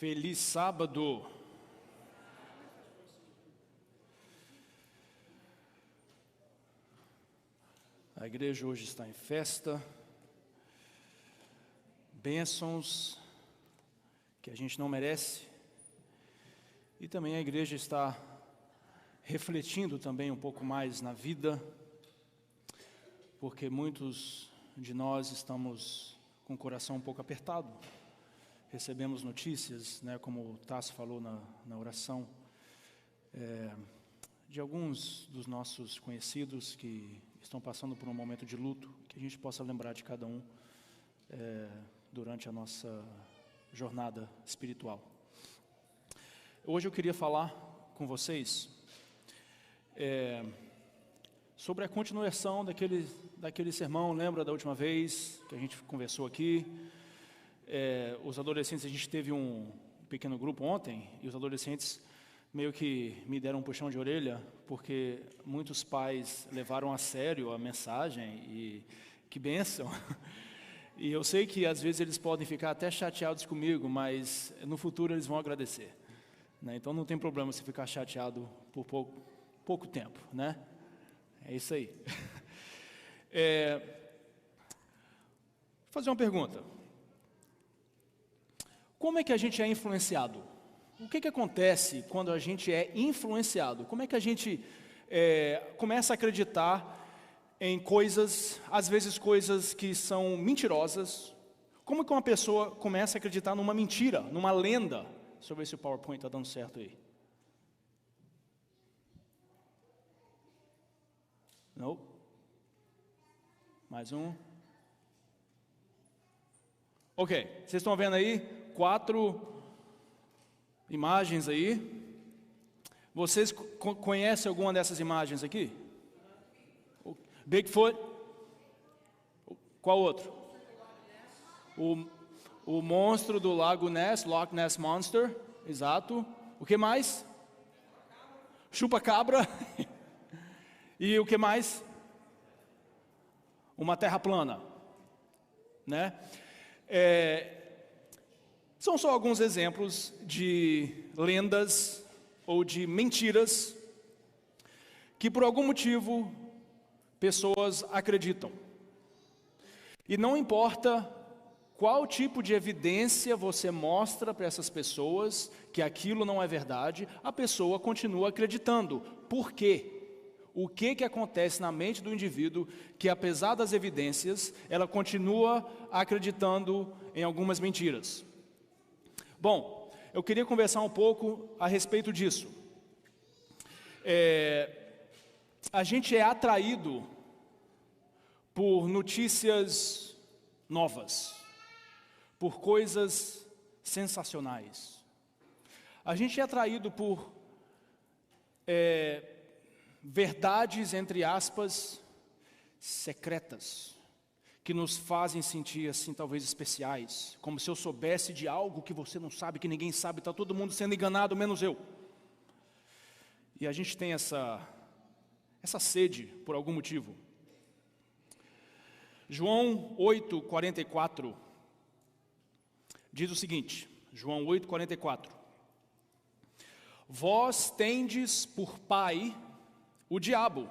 Feliz sábado. A igreja hoje está em festa, bênçãos que a gente não merece, e também a igreja está refletindo também um pouco mais na vida, porque muitos de nós estamos com o coração um pouco apertado. Recebemos notícias, como o Tássio falou na oração, de alguns dos nossos conhecidos que estão passando por um momento de luto, que a gente possa lembrar de cada um durante a nossa jornada espiritual. Hoje eu queria falar com vocês sobre a continuação daquele sermão. Lembra da última vez que a gente conversou aqui? Os adolescentes, a gente teve um pequeno grupo ontem, e os adolescentes meio que me deram um puxão de orelha, porque muitos pais levaram a sério a mensagem, e que bênção. E eu sei que às vezes eles podem ficar até chateados comigo, mas no futuro eles vão agradecer, Então não tem problema se ficar chateado por pouco tempo, É isso aí. Vou fazer uma pergunta. Como é que a gente é influenciado? O que acontece quando a gente é influenciado? Como é que a gente começa a acreditar em coisas, às vezes coisas que são mentirosas? Como que uma pessoa começa a acreditar numa mentira, numa lenda? Deixa eu ver se o PowerPoint está dando certo aí. Não? Mais um. Ok, vocês estão vendo aí 4 imagens aí. Vocês conhecem alguma dessas imagens aqui? Bigfoot. Qual outro? O monstro do Lago Ness, Loch Ness Monster. Exato. O que mais? Chupa-cabra. E o que mais? Uma terra plana, São só alguns exemplos de lendas ou de mentiras que por algum motivo pessoas acreditam. E não importa qual tipo de evidência você mostra para essas pessoas que aquilo não é verdade, a pessoa continua acreditando. Por quê? O que acontece na mente do indivíduo que, apesar das evidências, ela continua acreditando em algumas mentiras? Bom, eu queria conversar um pouco a respeito disso. A gente é atraído por notícias novas, por coisas sensacionais. A gente é atraído por verdades, entre aspas, secretas, que nos fazem sentir assim, talvez especiais, como se eu soubesse de algo que você não sabe, que ninguém sabe, está todo mundo sendo enganado, menos eu. E a gente tem essa sede por algum motivo. João 8:44 diz o seguinte, João 8:44: Vós tendes por pai o diabo,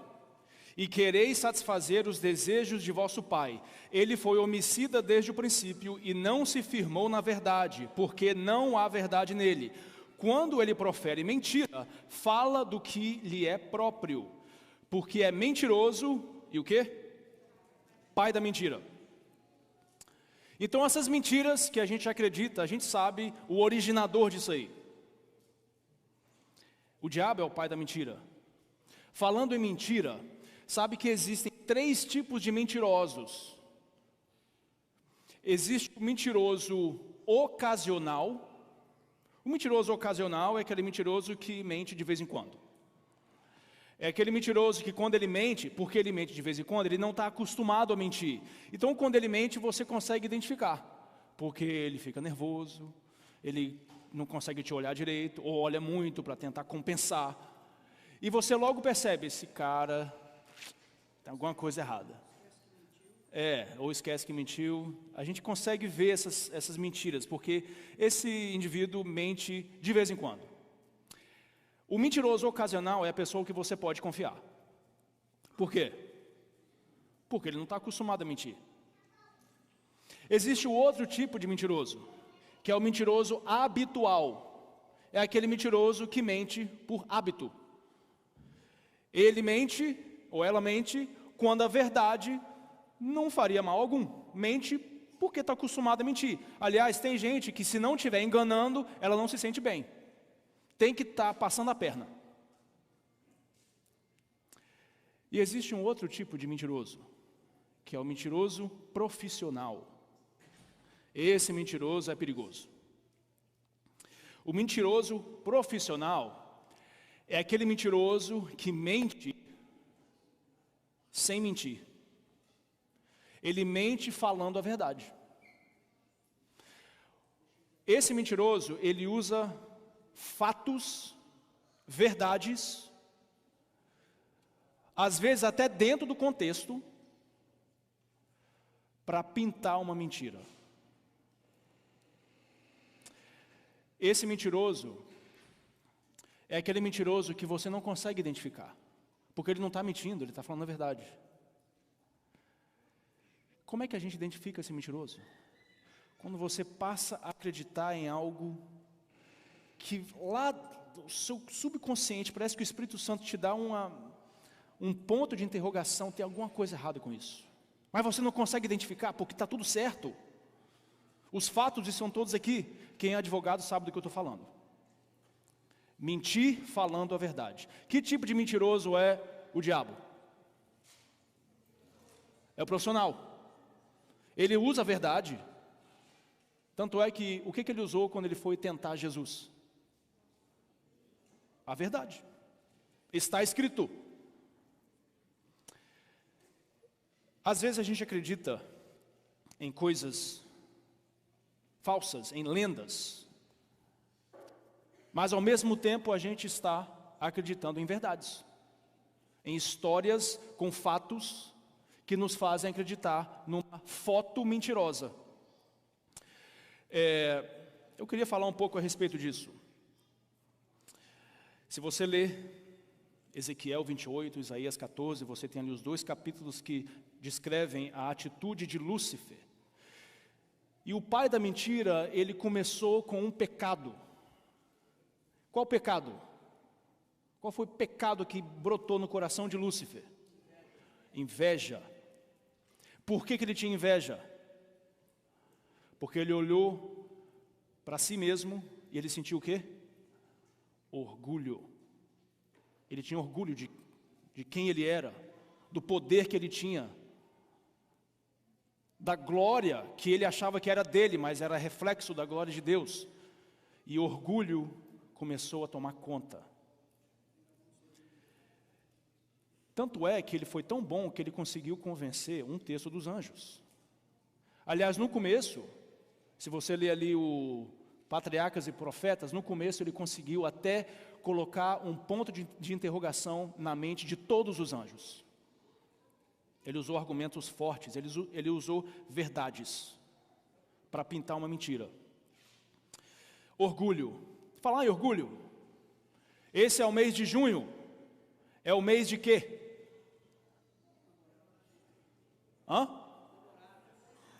e quereis satisfazer os desejos de vosso pai. Ele foi homicida desde o princípio e não se firmou na verdade, porque não há verdade nele. Quando ele profere mentira, fala do que lhe é próprio, porque é mentiroso e o quê? Pai da mentira. Então essas mentiras que a gente acredita, a gente sabe o originador disso aí. O diabo é o pai da mentira. Falando em mentira, sabe que existem 3 tipos de mentirosos. Existe o mentiroso ocasional. O mentiroso ocasional é aquele mentiroso que mente de vez em quando. É aquele mentiroso que quando ele mente, porque ele mente de vez em quando, ele não está acostumado a mentir. Então quando ele mente, você consegue identificar. Porque ele fica nervoso, ele não consegue te olhar direito, ou olha muito para tentar compensar. E você logo percebe, esse cara tem alguma coisa errada. ou esquece que mentiu. A gente consegue ver essas mentiras, porque esse indivíduo mente de vez em quando. O mentiroso ocasional é a pessoa que você pode confiar. Por quê? Porque ele não está acostumado a mentir. Existe o outro tipo de mentiroso, que é o mentiroso habitual. É aquele mentiroso que mente por hábito. Ele mente, ou ela mente, quando a verdade não faria mal algum. Mente porque está acostumado a mentir. Aliás, tem gente que se não estiver enganando, ela não se sente bem. Tem que estar passando a perna. E existe um outro tipo de mentiroso, que é o mentiroso profissional. Esse mentiroso é perigoso. O mentiroso profissional é aquele mentiroso que mente sem mentir. Ele mente falando a verdade. Esse mentiroso, ele usa fatos, verdades, às vezes até dentro do contexto, para pintar uma mentira. Esse mentiroso é aquele mentiroso que você não consegue identificar, porque ele não está mentindo, ele está falando a verdade. Como é que a gente identifica esse mentiroso? Quando você passa a acreditar em algo que lá do seu subconsciente, parece que o Espírito Santo te dá um ponto de interrogação, tem alguma coisa errada com isso. Mas você não consegue identificar, porque está tudo certo. Os fatos estão todos aqui. Quem é advogado sabe do que eu estou falando. Mentir falando a verdade. Que tipo de mentiroso é o diabo? É o profissional. Ele usa a verdade. Tanto é que, o que ele usou quando ele foi tentar Jesus? A verdade. Está escrito. Às vezes a gente acredita em coisas falsas, em lendas, mas ao mesmo tempo a gente está acreditando em verdades, em histórias com fatos que nos fazem acreditar numa foto mentirosa. Eu queria falar um pouco a respeito disso. Se você ler Ezequiel 28, Isaías 14, você tem ali os 2 capítulos que descrevem a atitude de Lúcifer. E o pai da mentira, ele começou com um pecado. Qual pecado? Qual foi o pecado que brotou no coração de Lúcifer? Inveja. Por que ele tinha inveja? Porque ele olhou para si mesmo e ele sentiu o quê? Orgulho. Ele tinha orgulho de quem ele era, do poder que ele tinha, da glória que ele achava que era dele, mas era reflexo da glória de Deus. E orgulho começou a tomar conta. Tanto é que ele foi tão bom que ele conseguiu convencer 1/3 dos anjos. Aliás, no começo, se você ler ali o Patriarcas e Profetas, no começo ele conseguiu até colocar um ponto de interrogação na mente de todos os anjos. Ele usou argumentos fortes, ele usou verdades para pintar uma mentira. Orgulho. Falar em orgulho. Esse é o mês de junho. É o mês de quê?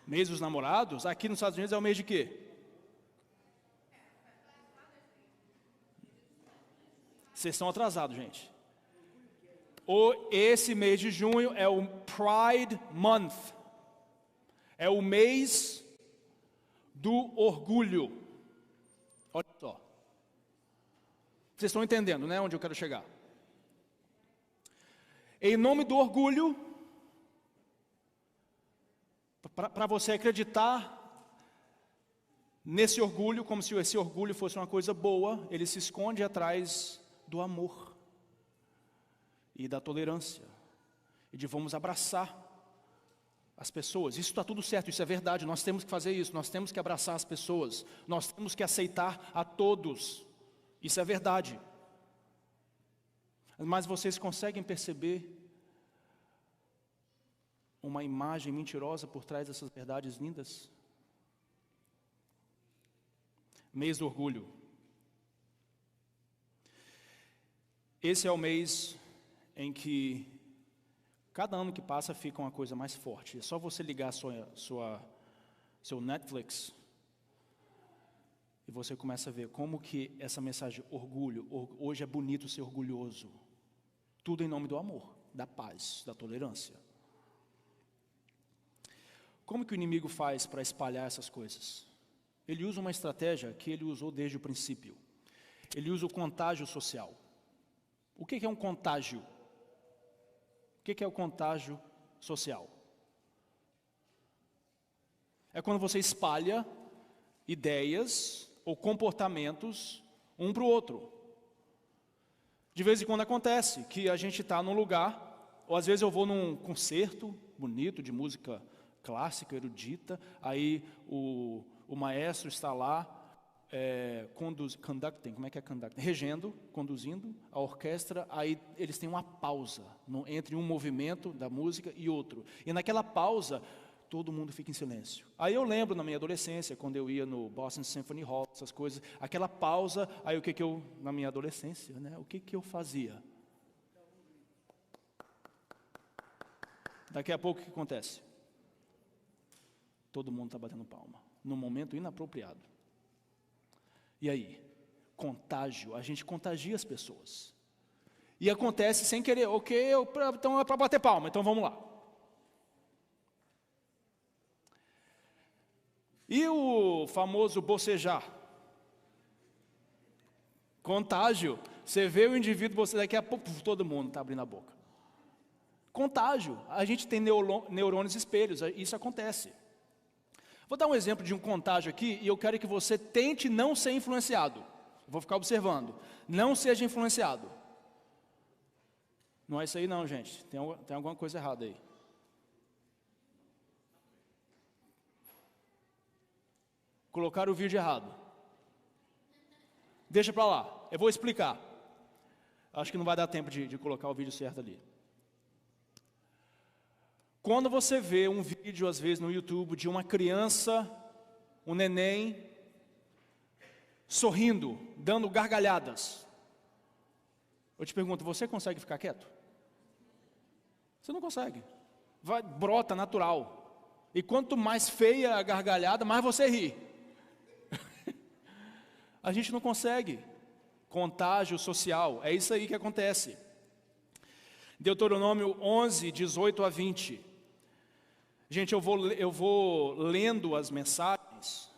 Mês dos namorados. Aqui nos Estados Unidos é o mês de quê? Vocês estão atrasados, gente. Esse mês de junho é o Pride Month. É o mês do orgulho. Olha só. Vocês estão entendendo, né, onde eu quero chegar? Em nome do orgulho, para você acreditar nesse orgulho, como se esse orgulho fosse uma coisa boa, ele se esconde atrás do amor e da tolerância, e de vamos abraçar as pessoas. Isso está tudo certo, isso é verdade, nós temos que fazer isso, nós temos que abraçar as pessoas, nós temos que aceitar a todos, isso é verdade. Mas vocês conseguem perceber uma imagem mentirosa por trás dessas verdades lindas? Mês do orgulho. Esse é o mês em que cada ano que passa fica uma coisa mais forte. É só você ligar seu Netflix e você começa a ver como que essa mensagem orgulho, hoje é bonito ser orgulhoso. Tudo em nome do amor, da paz, da tolerância. Como que o inimigo faz para espalhar essas coisas? Ele usa uma estratégia que ele usou desde o princípio. Ele usa o contágio social. O que é um contágio? O que é o contágio social? É quando você espalha ideias ou comportamentos um para o outro. De vez em quando acontece que a gente está num lugar, ou às vezes eu vou num concerto bonito de música clássica, erudita, aí o maestro está lá regendo, conduzindo a orquestra, aí eles têm uma pausa entre um movimento da música e outro. E naquela pausa, todo mundo fica em silêncio. Aí eu lembro na minha adolescência, quando eu ia no Boston Symphony Hall, essas coisas, aquela pausa, aí o que eu, na minha adolescência, né, o que eu fazia? Daqui a pouco o que acontece? Todo mundo está batendo palma, num momento inapropriado. E aí? Contágio, a gente contagia as pessoas. E acontece sem querer, então é para bater palma, então vamos lá. E o famoso bocejar? Contágio. Você vê o indivíduo, você daqui a pouco, todo mundo está abrindo a boca. Contágio. A gente tem neurônios espelhos, isso acontece. Vou dar um exemplo de um contágio aqui, e eu quero que você tente não ser influenciado. Vou ficar observando. Não seja influenciado. Não é isso aí não, gente. Tem alguma coisa errada aí. Colocaram o vídeo errado. Deixa para lá, eu vou explicar. Acho que não vai dar tempo de colocar o vídeo certo ali. Quando você vê um vídeo, às vezes no YouTube, de uma criança, um neném, sorrindo, dando gargalhadas, eu te pergunto, você consegue ficar quieto? Você não consegue. Brota natural. E quanto mais feia a gargalhada, mais você ri. A gente não consegue. Contágio social, é isso aí que acontece. Deuteronômio 11, 18 a 20. Gente, eu vou lendo as mensagens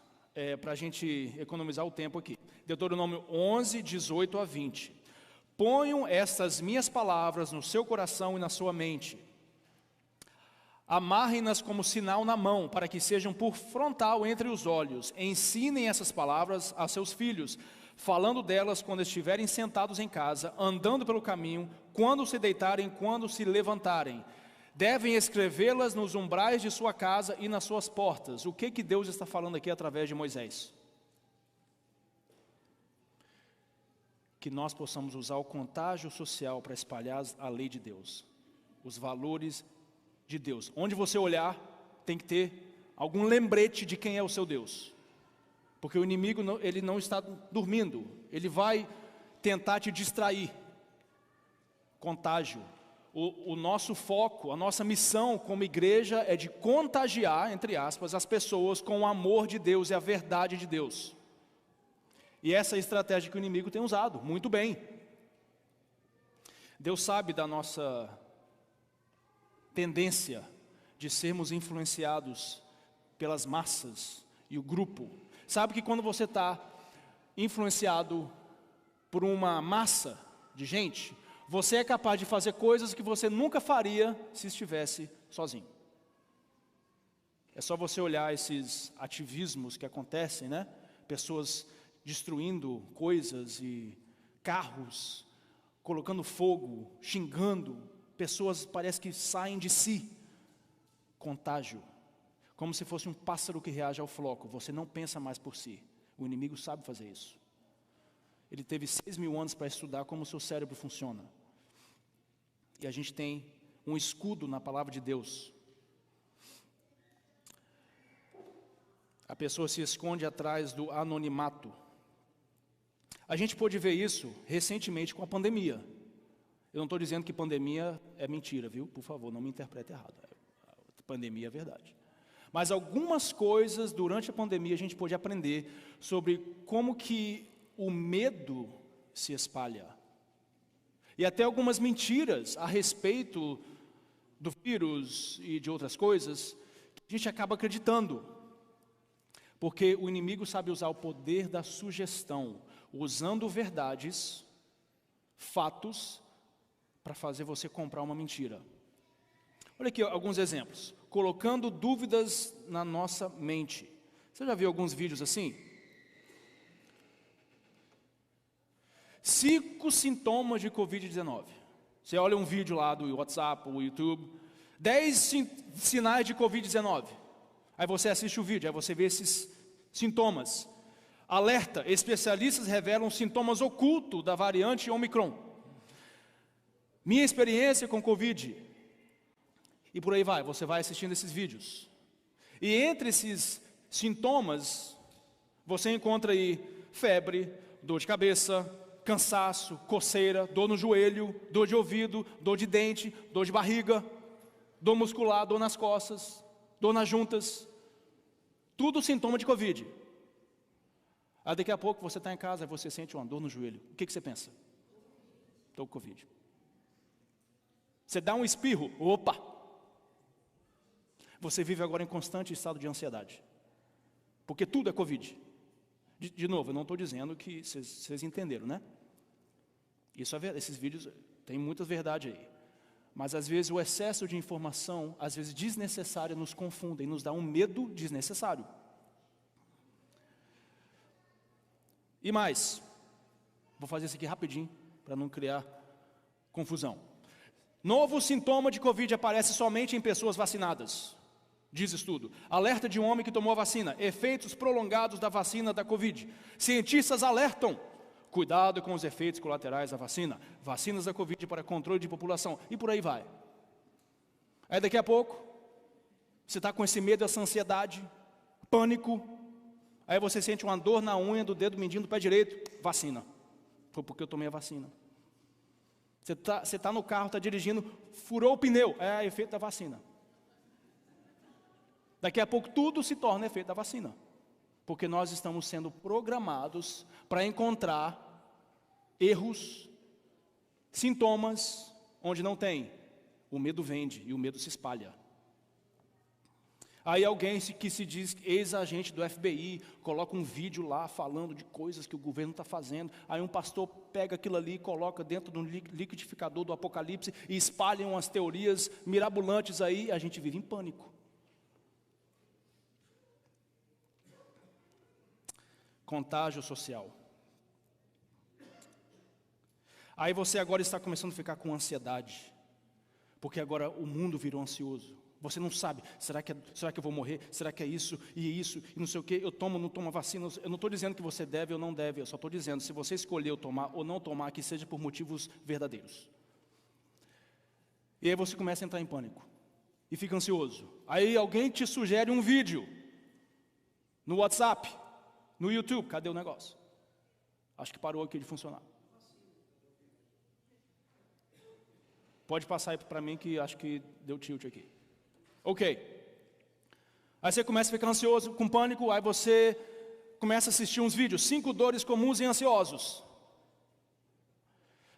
para a gente economizar o tempo aqui. Deuteronômio 11, 18 a 20. Ponham estas minhas palavras no seu coração e na sua mente. Amarrem-nas como sinal na mão, para que sejam por frontal entre os olhos. Ensinem essas palavras a seus filhos, falando delas quando estiverem sentados em casa, andando pelo caminho, quando se deitarem, quando se levantarem. Devem escrevê-las nos umbrais de sua casa e nas suas portas. O que Deus está falando aqui através de Moisés? Que nós possamos usar o contágio social para espalhar a lei de Deus, os valores de Deus. Onde você olhar, tem que ter algum lembrete de quem é o seu Deus. Porque o inimigo, ele não está dormindo. Ele vai tentar te distrair. Contágio. O nosso foco, a nossa missão como igreja é de contagiar, entre aspas, as pessoas com o amor de Deus e a verdade de Deus. E essa é a estratégia que o inimigo tem usado, muito bem. Deus sabe da nossa tendência de sermos influenciados pelas massas e o grupo. Sabe que quando você está influenciado por uma massa de gente, você é capaz de fazer coisas que você nunca faria se estivesse sozinho. É só você olhar esses ativismos que acontecem, né? Pessoas destruindo coisas e carros, colocando fogo, xingando. Pessoas parece que saem de si. Contágio. Como se fosse um pássaro que reage ao floco. Você não pensa mais por si. O inimigo sabe fazer isso. Ele teve 6.000 anos para estudar como o seu cérebro funciona. E a gente tem um escudo na palavra de Deus. A pessoa se esconde atrás do anonimato. A gente pôde ver isso recentemente com a pandemia. Eu não estou dizendo que pandemia é mentira, viu? Por favor, não me interprete errado. Pandemia é verdade. Mas algumas coisas durante a pandemia a gente pôde aprender sobre como que o medo se espalha. E até algumas mentiras a respeito do vírus e de outras coisas que a gente acaba acreditando. Porque o inimigo sabe usar o poder da sugestão, usando verdades, fatos, para fazer você comprar uma mentira. Olha aqui alguns exemplos. Colocando dúvidas na nossa mente. Você já viu alguns vídeos assim? 5 sintomas de Covid-19. Você olha um vídeo lá do WhatsApp, ou YouTube, 10 sinais de Covid-19. Aí você assiste o vídeo, aí você vê esses sintomas. Alerta, especialistas revelam sintomas ocultos da variante Omicron. Minha experiência com Covid. E por aí vai, você vai assistindo esses vídeos. E entre esses sintomas, você encontra aí febre, dor de cabeça, cansaço, coceira, dor no joelho, dor de ouvido, dor de dente, dor de barriga, dor muscular, dor nas costas, dor nas juntas. Tudo sintoma de Covid. Aí daqui a pouco você está em casa e você sente uma dor no joelho. O que você pensa? Estou com Covid. Você dá um espirro, opa! Você vive agora em constante estado de ansiedade. Porque tudo é Covid. De novo, eu não estou dizendo que vocês entenderam, né? Isso é verdade, esses vídeos têm muita verdade aí. Mas às vezes o excesso de informação, às vezes desnecessária, nos confunde e nos dá um medo desnecessário. E mais, vou fazer isso aqui rapidinho, para não criar confusão. Novo sintoma de Covid aparece somente em pessoas vacinadas. Diz estudo. Alerta de um homem que tomou a vacina. Efeitos prolongados da vacina da Covid. Cientistas alertam. Cuidado com os efeitos colaterais da vacina. Vacinas da Covid para controle de população. E por aí vai. Aí daqui a pouco, você está com esse medo, essa ansiedade, pânico. Aí você sente uma dor na unha do dedo mindinho do pé direito. Vacina. Foi porque eu tomei a vacina. Você tá no carro, está dirigindo, furou o pneu. É efeito da vacina. Daqui a pouco tudo se torna efeito da vacina. Porque nós estamos sendo programados para encontrar erros, sintomas, onde não tem. O medo vende e o medo se espalha. Aí alguém que se diz ex-agente do FBI, coloca um vídeo lá falando de coisas que o governo está fazendo. Aí um pastor pega aquilo ali e coloca dentro de um liquidificador do Apocalipse e espalham umas teorias mirabolantes aí, a gente vive em pânico. Contágio social. Aí você agora está começando a ficar com ansiedade, porque agora o mundo virou ansioso. Você não sabe, será que eu vou morrer? Será que é isso e não sei o que? Eu tomo ou não tomo a vacina? Eu não estou dizendo que você deve ou não deve, eu só estou dizendo, se você escolheu tomar ou não tomar, que seja por motivos verdadeiros. E aí você começa a entrar em pânico, e fica ansioso. Aí alguém te sugere um vídeo, no WhatsApp, no YouTube, cadê o negócio? Acho que parou aqui de funcionar. Pode passar aí para mim que acho que deu tilt aqui. Ok. Aí você começa a ficar ansioso, com pânico, aí você começa a assistir uns vídeos. 5 dores comuns em ansiosos.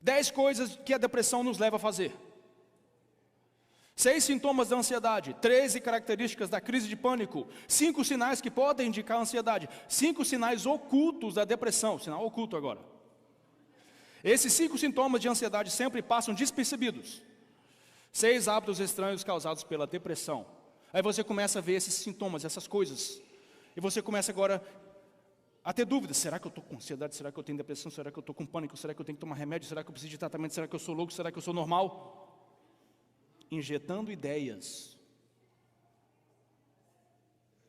10 coisas que a depressão nos leva a fazer. 6 sintomas da ansiedade. 13 características da crise de pânico. 5 sinais que podem indicar a ansiedade. 5 sinais ocultos da depressão. Sinal oculto agora. Esses 5 sintomas de ansiedade sempre passam despercebidos. 6 hábitos estranhos causados pela depressão. Aí você começa a ver esses sintomas, essas coisas. E você começa agora a ter dúvidas. Será que eu estou com ansiedade? Será que eu tenho depressão? Será que eu estou com pânico? Será que eu tenho que tomar remédio? Será que eu preciso de tratamento? Será que eu sou louco? Será que eu sou normal? Injetando ideias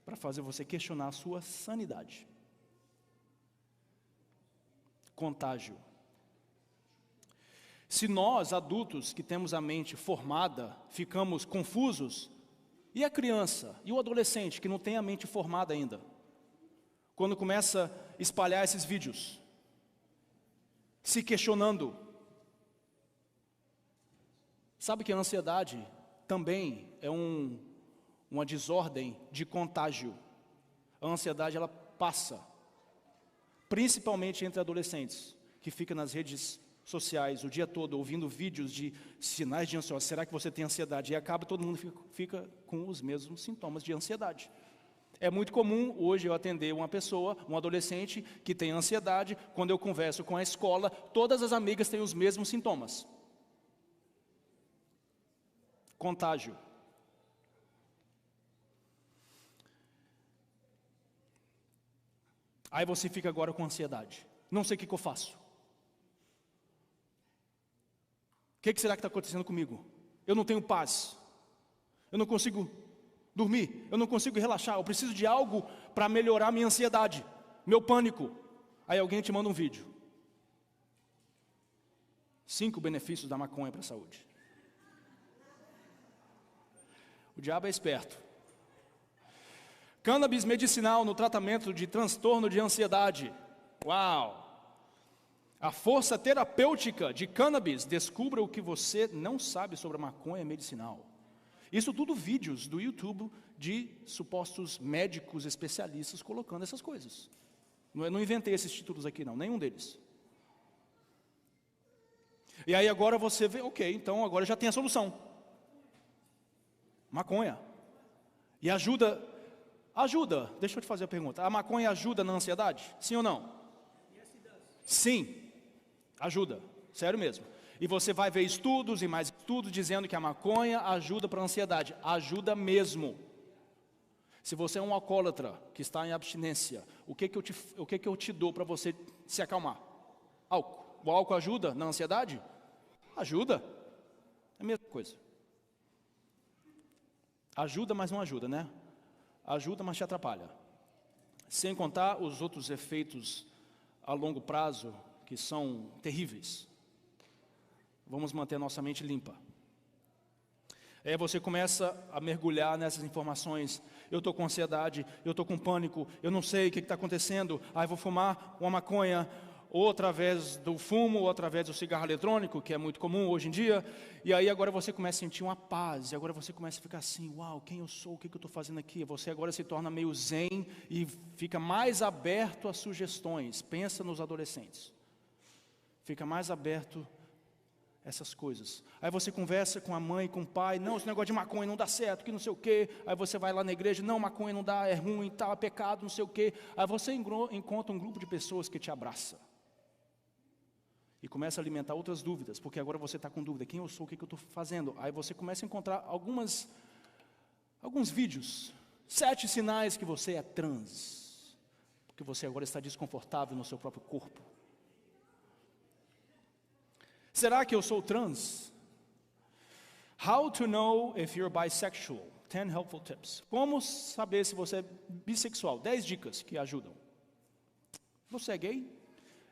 para fazer você questionar a sua sanidade. Contágio. Se nós, adultos, que temos a mente formada, ficamos confusos, e a criança, e o adolescente, que não tem a mente formada ainda? quando começa a espalhar esses vídeos, se questionando. Sabe que a ansiedade também é uma desordem de contágio. A ansiedade, ela passa, principalmente entre adolescentes, que ficam nas redes sociais o dia todo, ouvindo vídeos de sinais de ansiedade. Será que você tem ansiedade? E acaba, todo mundo fica com os mesmos sintomas de ansiedade. É muito comum hoje eu atender uma pessoa, um adolescente que tem ansiedade. Quando eu converso com a escola, todas as amigas têm os mesmos sintomas. Contágio. Aí você fica agora com ansiedade. Não sei o que eu faço. O que será que está acontecendo comigo? Eu não tenho paz. Eu não consigo dormir. Eu não consigo relaxar. Eu preciso de algo para melhorar minha ansiedade, meu pânico. Aí alguém te manda um vídeo. 5 benefícios da maconha para a saúde. O diabo é esperto. Cannabis medicinal no tratamento de transtorno de ansiedade. Uau! A força terapêutica de cannabis. Descubra o que você não sabe sobre a maconha medicinal. Isso tudo vídeos do YouTube de supostos médicos especialistas colocando essas coisas. Não inventei esses títulos aqui não, nenhum deles. E aí agora você vê, ok, então agora já tem a solução. Maconha. E ajuda, deixa eu te fazer a pergunta. A maconha ajuda na ansiedade? Sim ou não? Sim, ajuda, sério mesmo. E você vai ver estudos e mais estudos dizendo que a maconha ajuda para a ansiedade. Ajuda mesmo. Se você é um alcoólatra que está em abstinência, o que eu te dou para você se acalmar? Álcool. O álcool ajuda na ansiedade? Ajuda. É a mesma coisa. Ajuda, mas não ajuda, né? Ajuda, mas te atrapalha. Sem contar os outros efeitos a longo prazo, que são terríveis. Vamos manter a nossa mente limpa. Aí você começa a mergulhar nessas informações. Eu estou com ansiedade, eu estou com pânico, eu não sei o que está acontecendo. Aí vou fumar uma maconha, ou através do fumo, ou através do cigarro eletrônico, que é muito comum hoje em dia. E aí agora você começa a sentir uma paz, e agora você começa a ficar assim, uau, quem eu sou, o que eu estou fazendo aqui? Você agora se torna meio zen e fica mais aberto a sugestões. Pensa nos adolescentes. Fica mais aberto a essas coisas. Aí você conversa com a mãe, com o pai, não, esse negócio de maconha não dá certo, que não sei o quê. Aí você vai lá na igreja, não, maconha não dá, é ruim, tá, é pecado, não sei o quê. Aí você encontra um grupo de pessoas que te abraça. E começa a alimentar outras dúvidas, porque agora você está com dúvida, quem eu sou, o que eu estou fazendo? Aí você começa a encontrar alguns vídeos, 7 sinais que você é trans, porque você agora está desconfortável no seu próprio corpo. Será que eu sou trans? How to know if you're bisexual? 10 helpful tips. Como saber se você é bissexual? 10 dicas que ajudam. Você é gay?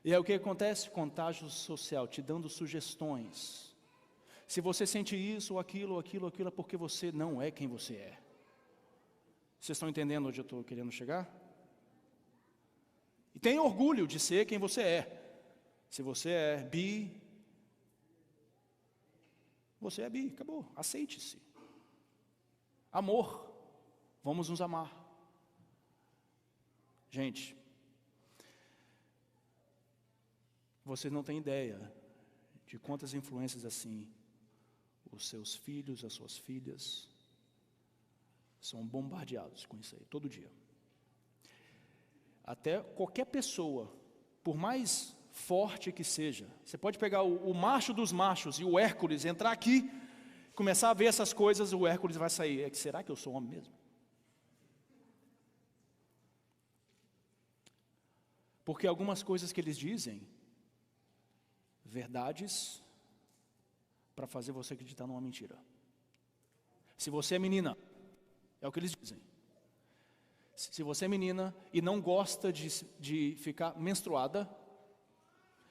E aí o que acontece? Contágio social, te dando sugestões. Se você sente isso, ou aquilo, é porque você não é quem você é. Vocês estão entendendo onde eu estou querendo chegar? E tenha orgulho de ser quem você é. Se você é bi, você é bi, acabou, aceite-se. Amor, vamos nos amar. Gente, vocês não têm ideia de quantas influências assim os seus filhos, as suas filhas são bombardeados com isso aí, todo dia. Até qualquer pessoa, por mais forte que seja, você pode pegar o macho dos machos e o Hércules, entrar aqui, começar a ver essas coisas, o Hércules vai sair. Será que eu sou homem mesmo? Porque algumas coisas que eles dizem, verdades, para fazer você acreditar numa mentira. Se você é menina, é o que eles dizem. Se você é menina e não gosta de ficar menstruada,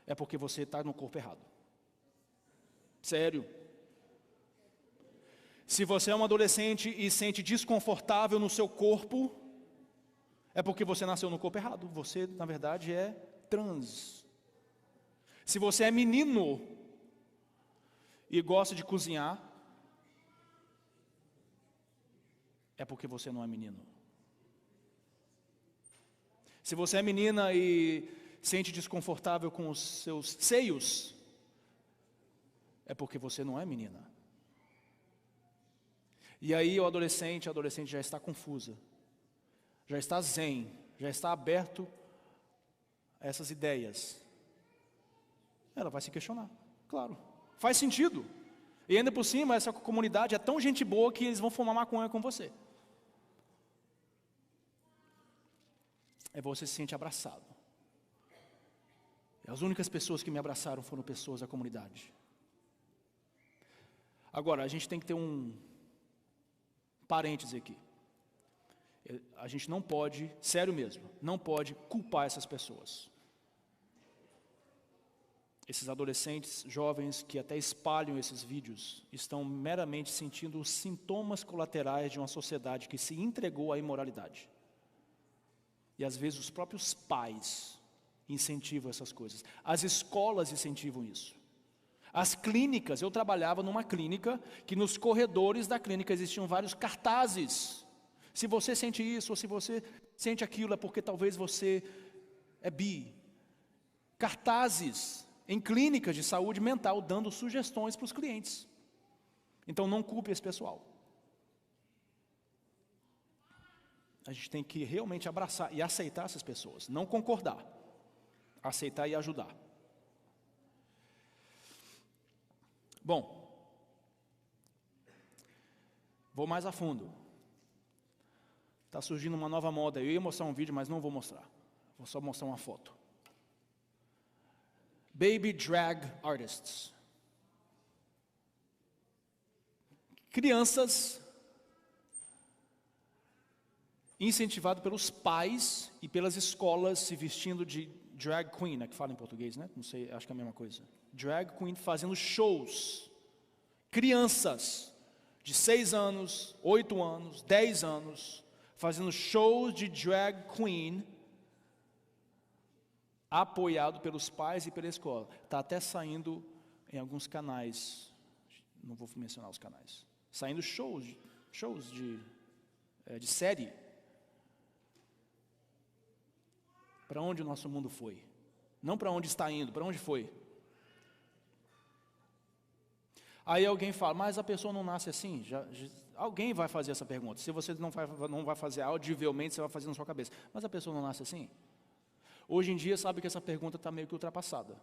é porque você está no corpo errado. Sério. Se você é um adolescente e sente desconfortável no seu corpo, é porque você nasceu no corpo errado. Você, na verdade, é trans. Se você é menino e gosta de cozinhar, é porque você não é menino. Se você é menina e sente desconfortável com os seus seios, é porque você não é menina. E aí a adolescente já está confusa, já está zen, já está aberto a essas ideias. Ela vai se questionar, claro, faz sentido. E ainda por cima, essa comunidade é tão gente boa que eles vão fumar maconha com você. Aí você se sente abraçado. E as únicas pessoas que me abraçaram foram pessoas da comunidade. Agora, a gente tem que ter um parêntese aqui. A gente não pode, sério mesmo, não pode culpar essas pessoas. Esses adolescentes, jovens que até espalham esses vídeos, estão meramente sentindo os sintomas colaterais de uma sociedade que se entregou à imoralidade. E às vezes os próprios pais incentivam essas coisas. As escolas incentivam isso. As clínicas, eu trabalhava numa clínica que nos corredores da clínica existiam vários cartazes. Se você sente isso ou se você sente aquilo é porque talvez você é bi. Cartazes em clínicas de saúde mental dando sugestões para os clientes. Então não culpe esse pessoal. A gente tem que realmente abraçar e aceitar essas pessoas, não concordar, aceitar e ajudar. Bom, vou mais a fundo. Está surgindo uma nova moda. Eu ia mostrar um vídeo, mas não vou mostrar. Vou só mostrar uma foto. Baby drag artists. Crianças incentivado pelos pais e pelas escolas se vestindo de drag queen, que fala em português, né? Não sei, acho que é a mesma coisa. Drag queen fazendo shows. Crianças de 6 anos, 8 anos, 10 anos, fazendo shows de drag queen, apoiado pelos pais e pela escola. Está até saindo em alguns canais, não vou mencionar os canais, saindo shows de série. Para onde o nosso mundo foi? Não para onde está indo, para onde foi? Aí alguém fala, mas a pessoa não nasce assim? Alguém vai fazer essa pergunta. Se você não vai fazer audivelmente, você vai fazer na sua cabeça. Mas a pessoa não nasce assim? Hoje em dia, sabe que essa pergunta está meio que ultrapassada.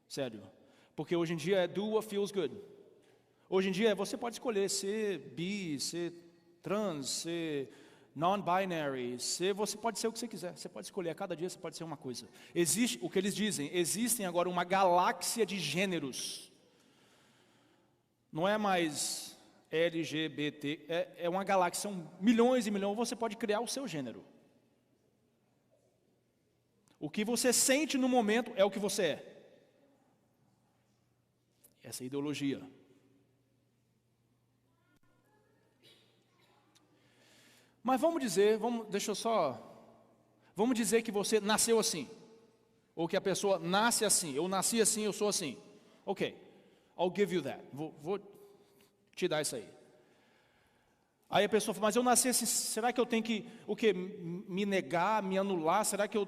Sério. Porque hoje em dia é do what feels good. Hoje em dia você pode escolher ser bi, ser trans, ser non-binary, você pode ser o que você quiser, você pode escolher, a cada dia você pode ser uma coisa. Existe, o que eles dizem, existem agora uma galáxia de gêneros. Não é mais LGBT, é uma galáxia, são milhões e milhões, você pode criar o seu gênero. O que você sente no momento é o que você é. Essa é a ideologia. Mas vamos dizer que você nasceu assim, ou que a pessoa nasce assim, eu nasci assim, eu sou assim. Ok, I'll give you that, vou te dar isso aí. Aí a pessoa fala, mas eu nasci assim, será que eu tenho que, me negar, me anular? Será que eu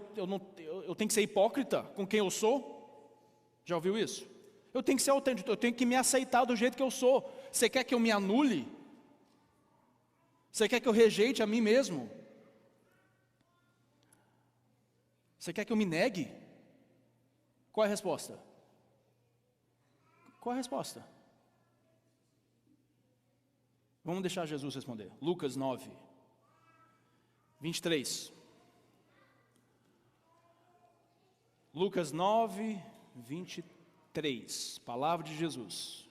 tenho que ser hipócrita com quem eu sou? Já ouviu isso? Eu tenho que ser autêntico, eu tenho que me aceitar do jeito que eu sou. Você quer que eu me anule? Você quer que eu rejeite a mim mesmo? Você quer que eu me negue? Qual é a resposta? Qual é a resposta? Vamos deixar Jesus responder. Lucas 9, 23. Lucas 9, 23. Palavra de Jesus.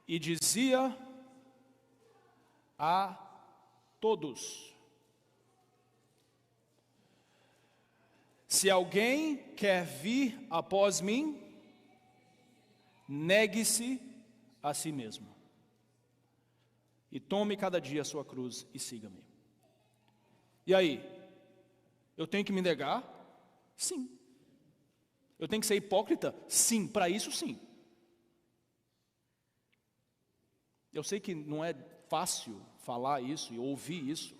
E dizia a todos: se alguém quer vir após mim, negue-se a si mesmo e tome cada dia a sua cruz e siga-me. E aí, Eu tenho que me negar? Sim. Eu tenho que ser hipócrita? Sim, para isso sim. Eu sei que não é fácil falar isso e ouvir isso.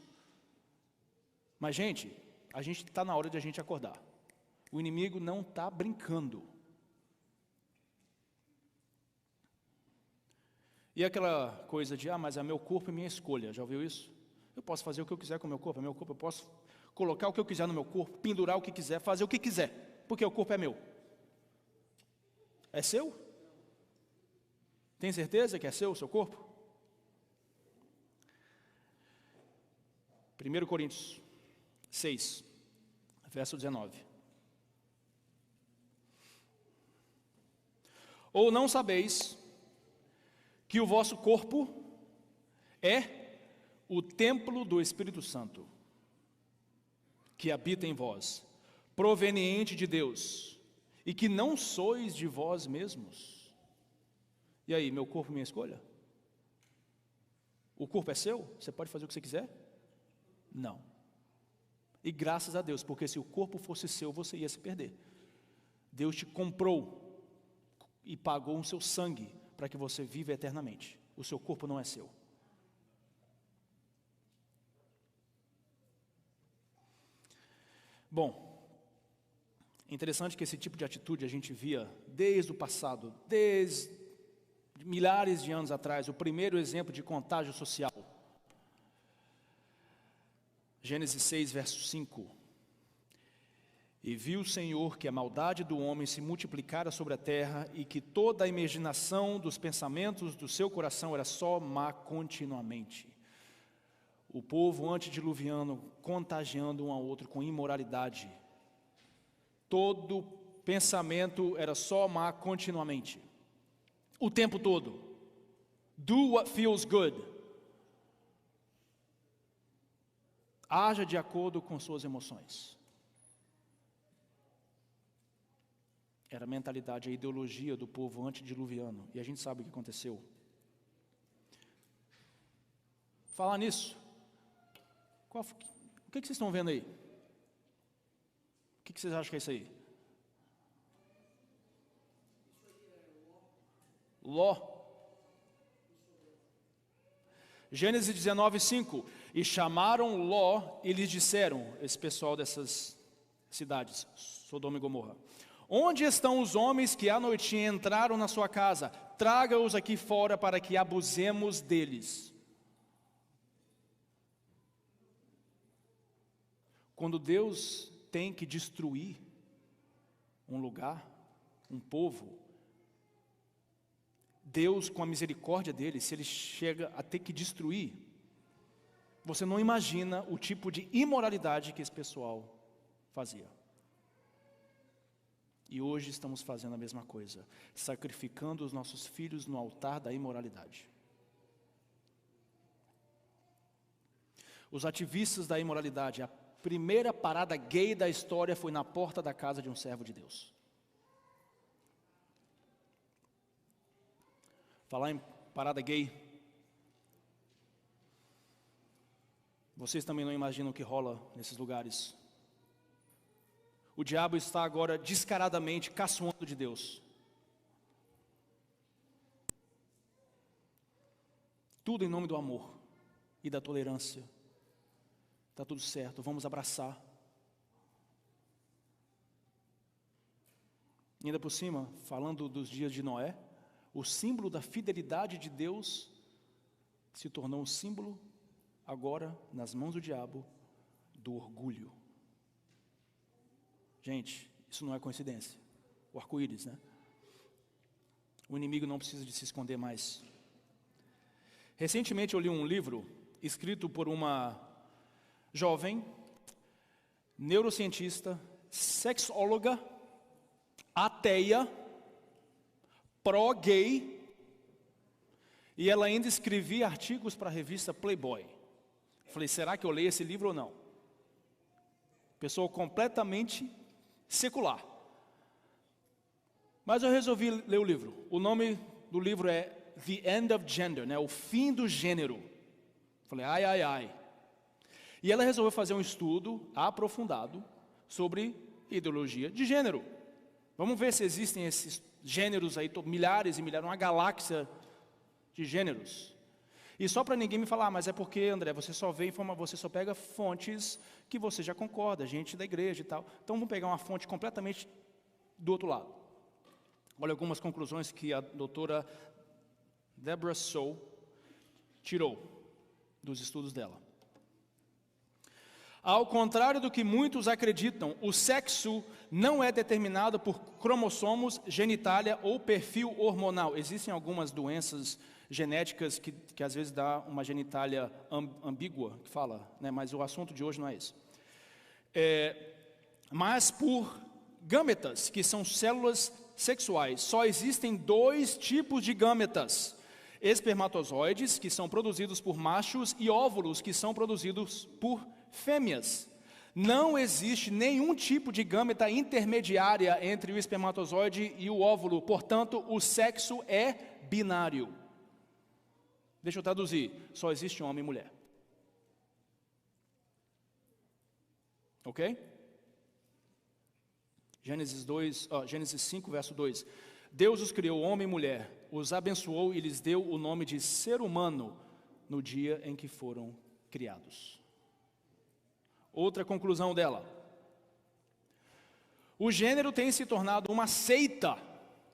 Mas, gente, a gente está na hora de a gente acordar. O inimigo não está brincando. E aquela coisa de, mas é meu corpo e minha escolha, já ouviu isso? Eu posso fazer o que eu quiser com o meu corpo, é meu corpo, eu posso colocar o que eu quiser no meu corpo, pendurar o que quiser, fazer o que quiser, porque o corpo é meu. É seu? Tem certeza que é seu o seu corpo? 1 Coríntios 6, verso 19. Ou não sabeis que o vosso corpo é o templo do Espírito Santo, que habita em vós, proveniente de Deus, e que não sois de vós mesmos? E aí, meu corpo, minha escolha? O corpo é seu? Você pode fazer o que você quiser? Não. E graças a Deus, porque se o corpo fosse seu, você ia se perder. Deus te comprou e pagou o seu sangue para que você viva eternamente. O seu corpo não é seu. Bom, é interessante que esse tipo de atitude a gente via desde o passado, desde milhares de anos atrás. O primeiro exemplo de contágio social. Gênesis 6, verso 5. E viu o Senhor que a maldade do homem se multiplicara sobre a terra e que toda a imaginação dos pensamentos do seu coração era só má continuamente. O povo antediluviano contagiando um ao outro com imoralidade. Todo pensamento era só má continuamente. O tempo todo. Do what feels good. Haja de acordo com suas emoções. Era a mentalidade, a ideologia do povo antediluviano. E a gente sabe o que aconteceu. Falar nisso, o que vocês estão vendo aí? O que vocês acham que é isso aí? Ló. Gênesis 19, 5. E chamaram Ló e lhes disseram, esse pessoal dessas cidades, Sodoma e Gomorra: onde estão os homens que à noitinha entraram na sua casa? Traga-os aqui fora para que abusemos deles. Quando Deus tem que destruir um lugar, um povo, Deus, com a misericórdia dele, se ele chega a ter que destruir, você não imagina o tipo de imoralidade que esse pessoal fazia. E hoje estamos fazendo a mesma coisa, sacrificando os nossos filhos no altar da imoralidade. Os ativistas da imoralidade, a primeira parada gay da história foi na porta da casa de um servo de Deus. Falar em parada gay, vocês também não imaginam o que rola nesses lugares. O diabo está agora descaradamente caçoando de Deus. Tudo em nome do amor e da tolerância. Está tudo certo, vamos abraçar. E ainda por cima, falando dos dias de Noé, o símbolo da fidelidade de Deus se tornou um símbolo, agora, nas mãos do diabo, do orgulho. Gente, isso não é coincidência. O arco-íris, né? O inimigo não precisa de se esconder mais. Recentemente eu li um livro escrito por uma jovem neurocientista, sexóloga, ateia, pró-gay, e ela ainda escrevia artigos para a revista Playboy. Falei, será que eu leio esse livro ou não? Pessoa completamente secular. Mas eu resolvi ler o livro. O nome do livro é The End of Gender, né? O fim do gênero. Falei, ai. E ela resolveu fazer um estudo aprofundado sobre ideologia de gênero. Vamos ver se existem esses gêneros aí, milhares e milhares, uma galáxia de gêneros. E só para ninguém me falar, mas é porque, André, você só vê você só pega fontes que você já concorda, gente da igreja e tal. Então vamos pegar uma fonte completamente do outro lado. Olha algumas conclusões que a doutora Deborah Sow tirou dos estudos dela. Ao contrário do que muitos acreditam, o sexo não é determinado por cromossomos, genitália ou perfil hormonal. Existem algumas doenças genéticas que às vezes dá uma genitália ambígua, que fala, né? Mas o assunto de hoje não é esse. Mas por gâmetas, que são células sexuais. Só existem 2 tipos de gâmetas: espermatozoides, que são produzidos por machos, e óvulos, que são produzidos por fêmeas. Não existe nenhum tipo de gâmeta intermediária entre o espermatozoide e o óvulo, portanto, o sexo é binário. Deixa eu traduzir: só existe homem e mulher. Ok? Gênesis 5, verso 2. Deus os criou homem e mulher, os abençoou e lhes deu o nome de ser humano no dia em que foram criados. Outra conclusão dela: o gênero tem se tornado uma seita.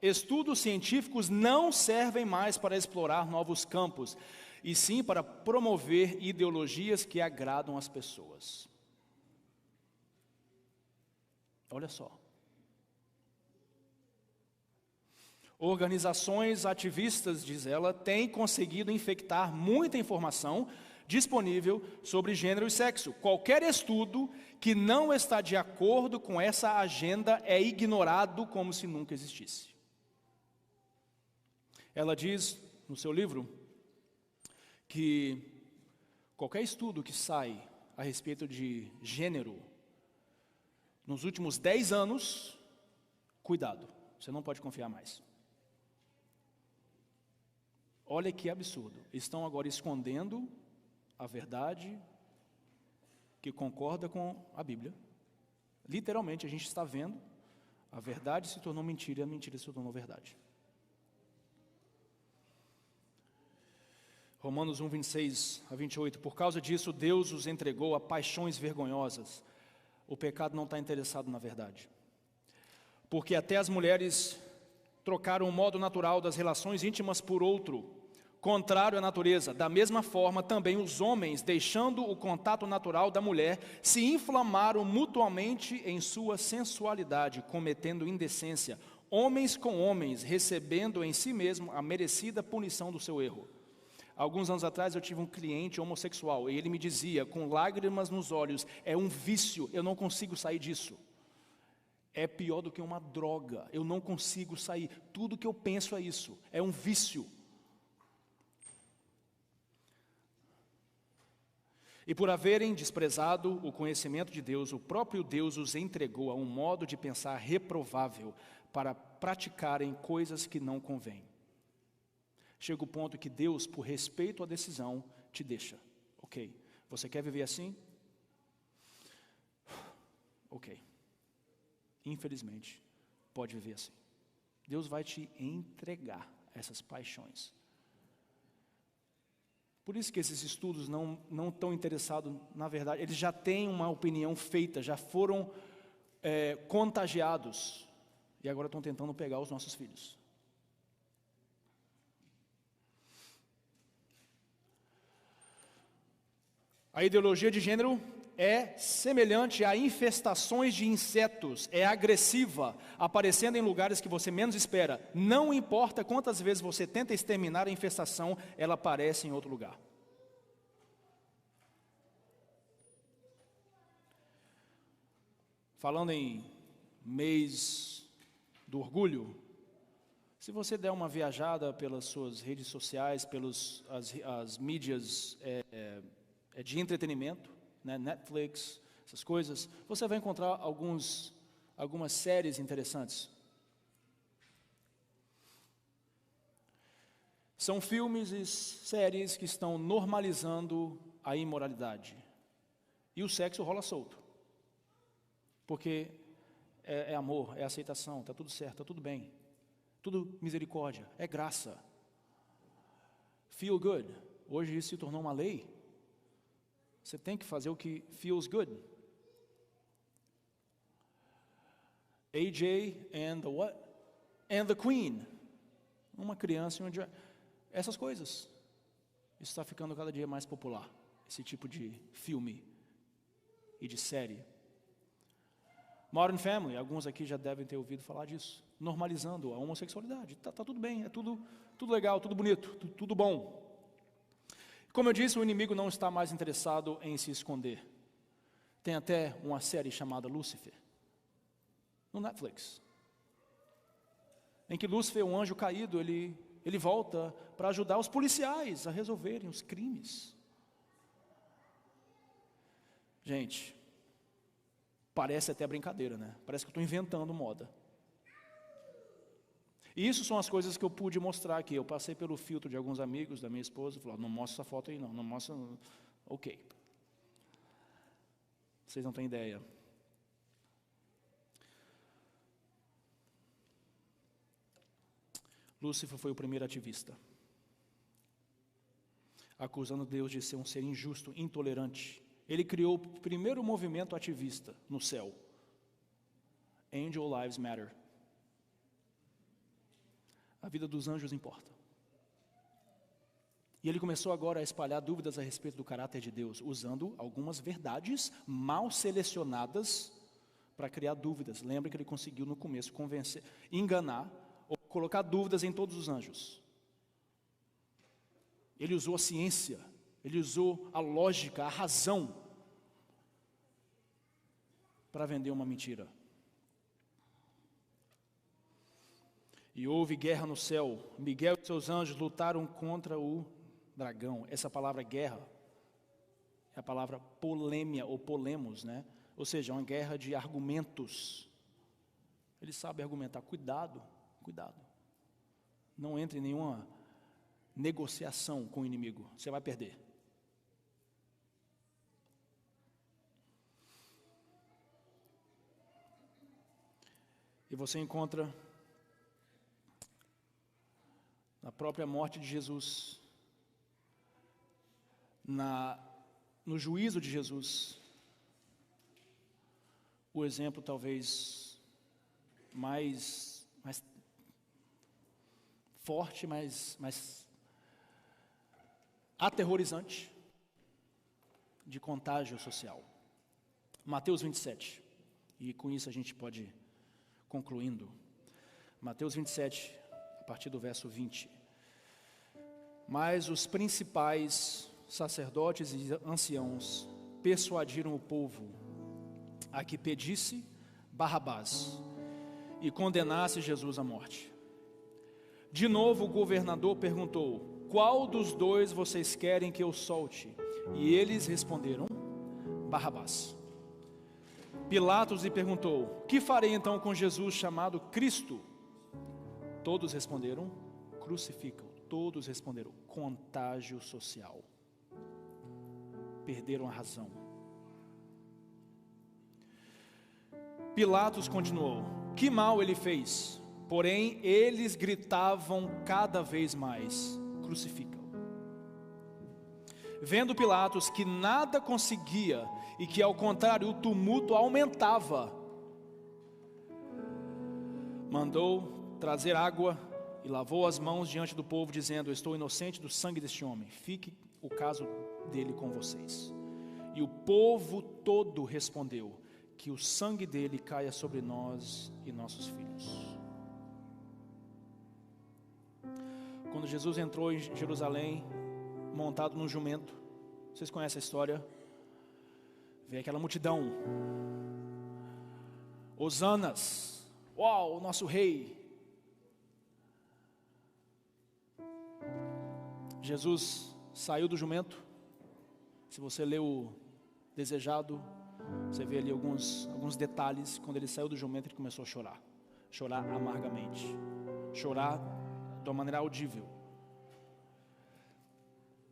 Estudos científicos não servem mais para explorar novos campos, e sim para promover ideologias que agradam as pessoas. Olha só. Organizações ativistas, diz ela, têm conseguido infectar muita informação disponível sobre gênero e sexo. Qualquer estudo que não está de acordo com essa agenda é ignorado como se nunca existisse. Ela diz no seu livro que qualquer estudo que sai a respeito de gênero nos últimos 10 anos, cuidado, você não pode confiar mais. Olha que absurdo, estão agora escondendo a verdade que concorda com a Bíblia. Literalmente a gente está vendo, a verdade se tornou mentira e a mentira se tornou verdade. Romanos 1, 26 a 28, por causa disso Deus os entregou a paixões vergonhosas. O pecado não está interessado na verdade. Porque até as mulheres trocaram o modo natural das relações íntimas por outro, contrário à natureza. Da mesma forma, também os homens, deixando o contato natural da mulher, se inflamaram mutuamente em sua sensualidade, cometendo indecência, homens com homens, recebendo em si mesmo a merecida punição do seu erro. Alguns anos atrás eu tive um cliente homossexual, e ele me dizia, com lágrimas nos olhos, é um vício, eu não consigo sair disso. É pior do que uma droga, eu não consigo sair, tudo que eu penso é isso, é um vício. E por haverem desprezado o conhecimento de Deus, o próprio Deus os entregou a um modo de pensar reprovável para praticarem coisas que não convêm. Chega o ponto que Deus, por respeito à decisão, te deixa. Ok, você quer viver assim? Ok. Infelizmente, pode viver assim. Deus vai te entregar essas paixões. Por isso que esses estudos não estão interessados, na verdade, eles já têm uma opinião feita, já foram contagiados, e agora estão tentando pegar os nossos filhos. A ideologia de gênero é semelhante a infestações de insetos, é agressiva, aparecendo em lugares que você menos espera. Não importa quantas vezes você tenta exterminar a infestação, ela aparece em outro lugar. Falando em mês do orgulho, se você der uma viajada pelas suas redes sociais, pelas as mídias de entretenimento, né, Netflix, essas coisas, você vai encontrar algumas séries interessantes. São filmes e séries que estão normalizando a imoralidade. E o sexo rola solto. porque é amor, é aceitação, está tudo certo, está tudo bem, tudo misericórdia, é graça. Feel good, hoje isso se tornou uma lei. Você tem que fazer o que feels good. AJ and the what? And the Queen. Uma criança e um... Essas coisas. Isso está ficando cada dia mais popular. Esse tipo de filme e de série. Modern Family, alguns aqui já devem ter ouvido falar disso. Normalizando a homossexualidade. Tá tudo bem, é tudo legal, tudo bonito, tudo bom. Como eu disse, o inimigo não está mais interessado em se esconder. Tem até uma série chamada Lúcifer, no Netflix, em que Lúcifer, um anjo caído, ele volta para ajudar os policiais a resolverem os crimes. Gente, parece até brincadeira, né? Parece que eu estou inventando moda. E isso são as coisas que eu pude mostrar aqui. Eu passei pelo filtro de alguns amigos da minha esposa e falou: não mostra essa foto aí não mostra. Ok. Vocês não têm ideia. Lúcifer foi o primeiro ativista, acusando Deus de ser um ser injusto, intolerante. Ele criou o primeiro movimento ativista no céu. Angel Lives Matter. A vida dos anjos importa. E ele começou agora a espalhar dúvidas a respeito do caráter de Deus, usando algumas verdades mal selecionadas para criar dúvidas. Lembra que ele conseguiu no começo convencer, enganar, ou colocar dúvidas em todos os anjos. Ele usou a ciência, ele usou a lógica, a razão, para vender uma mentira. E houve guerra no céu. Miguel e seus anjos lutaram contra o dragão. Essa palavra guerra é a palavra polêmia ou polemos, né? Ou seja, uma guerra de argumentos. Ele sabe argumentar. Cuidado. Não entre em nenhuma negociação com o inimigo. Você vai perder. E você encontra na própria morte de Jesus, no juízo de Jesus, o exemplo talvez mais forte, mais aterrorizante de contágio social. Mateus 27, e com isso a gente pode ir concluindo. Mateus 27, a partir do verso 20. Mas os principais sacerdotes e anciãos persuadiram o povo a que pedisse Barrabás e condenasse Jesus à morte. De novo o governador perguntou: qual dos dois vocês querem que eu solte? E eles responderam: Barrabás. Pilatos lhe perguntou: que farei então com Jesus chamado Cristo? Todos responderam: crucificam. Todos responderam: contágio social. Perderam a razão. Pilatos continuou: que mal ele fez? Porém, eles gritavam cada vez mais: crucificam. Vendo Pilatos que nada conseguia e que, ao contrário, o tumulto aumentava, mandou trazer água e lavou as mãos diante do povo, dizendo: estou inocente do sangue deste homem, fique o caso dele com vocês. E o povo todo respondeu: que o sangue dele caia sobre nós e nossos filhos. Quando Jesus entrou em Jerusalém, montado num jumento, vocês conhecem a história? Veio aquela multidão: Hosanas, uau, o nosso rei. Jesus saiu do jumento. Se você lê o Desejado, você vê ali alguns detalhes. Quando ele saiu do jumento, ele começou a chorar amargamente, chorar de uma maneira audível.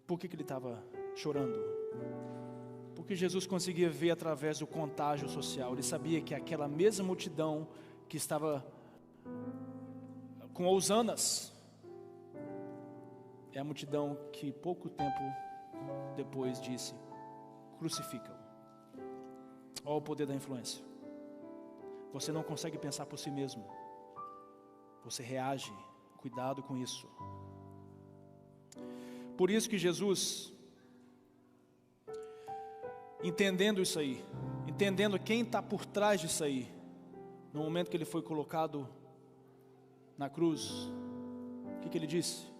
Por que ele estava chorando? Porque Jesus conseguia ver através do contágio social. Ele sabia que aquela mesma multidão que estava com hossanas é a multidão que pouco tempo depois disse: crucifica-o. Olha o poder da influência. Você não consegue pensar por si mesmo, você reage. Cuidado com isso. Por isso que Jesus, entendendo isso aí, entendendo quem está por trás disso aí, no momento que ele foi colocado na cruz, o que ele disse?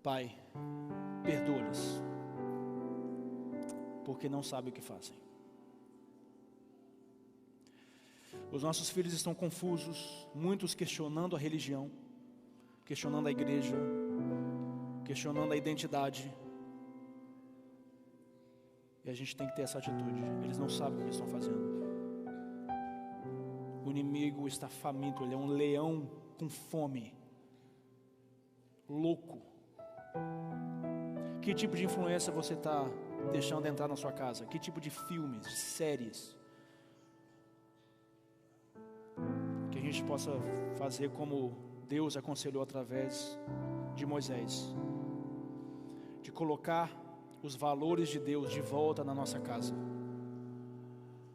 Pai, perdoa-lhes, porque não sabem o que fazem. Os nossos filhos estão confusos, muitos questionando a religião, questionando a igreja, questionando a identidade. E a gente tem que ter essa atitude. Eles não sabem o que estão fazendo. O inimigo está faminto, ele é um leão com fome, louco. Que tipo de influência você está deixando entrar na sua casa? Que tipo de filmes, de séries? Que a gente possa fazer como Deus aconselhou através de Moisés, de colocar os valores de Deus de volta na nossa casa.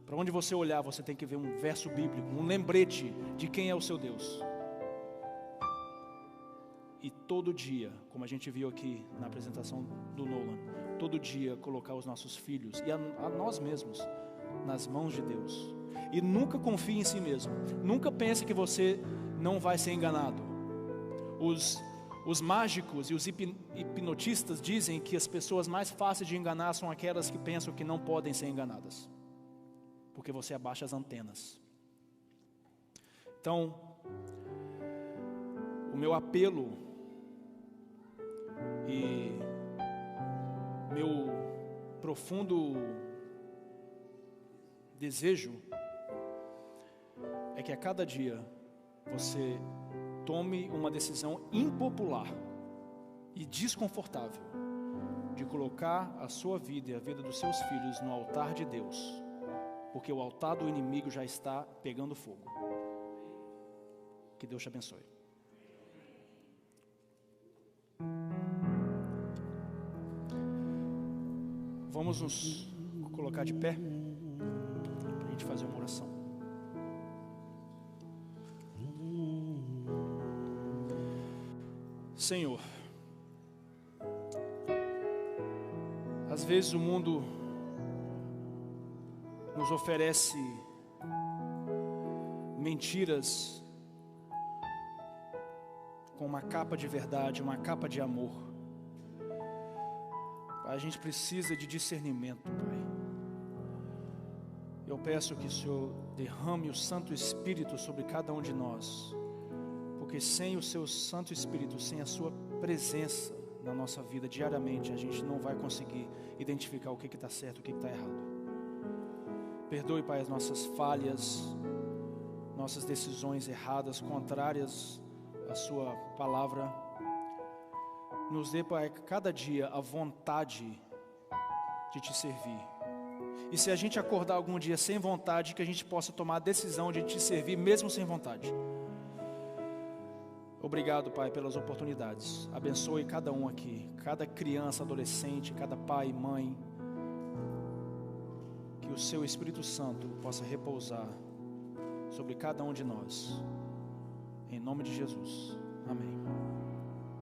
Para onde você olhar, você tem que ver um verso bíblico, um lembrete de quem é o seu Deus. E todo dia, como a gente viu aqui na apresentação do Nolan, todo dia colocar os nossos filhos e a nós mesmos nas mãos de Deus. E nunca confie em si mesmo. Nunca pense que você não vai ser enganado. Os mágicos e os hipnotistas dizem que as pessoas mais fáceis de enganar são aquelas que pensam que não podem ser enganadas, porque você abaixa as antenas. Então, o meu apelo e meu profundo desejo é que a cada dia você tome uma decisão impopular e desconfortável de colocar a sua vida e a vida dos seus filhos no altar de Deus, porque o altar do inimigo já está pegando fogo. Que Deus te abençoe. Vamos nos colocar de pé para a gente fazer uma oração. Senhor, às vezes o mundo nos oferece mentiras com uma capa de verdade, uma capa de amor. A gente precisa de discernimento, Pai. Eu peço que o Senhor derrame o Santo Espírito sobre cada um de nós, porque sem o seu Santo Espírito, sem a sua presença na nossa vida diariamente, a gente não vai conseguir identificar o que está certo, o que está errado. Perdoe, Pai, as nossas falhas, nossas decisões erradas, contrárias à sua palavra. Nos dê, Pai, cada dia a vontade de te servir. E se a gente acordar algum dia sem vontade, que a gente possa tomar a decisão de te servir mesmo sem vontade. Obrigado, Pai, pelas oportunidades. Abençoe cada um aqui, cada criança, adolescente, cada pai e mãe. Que o seu Espírito Santo possa repousar sobre cada um de nós. Em nome de Jesus. Amém.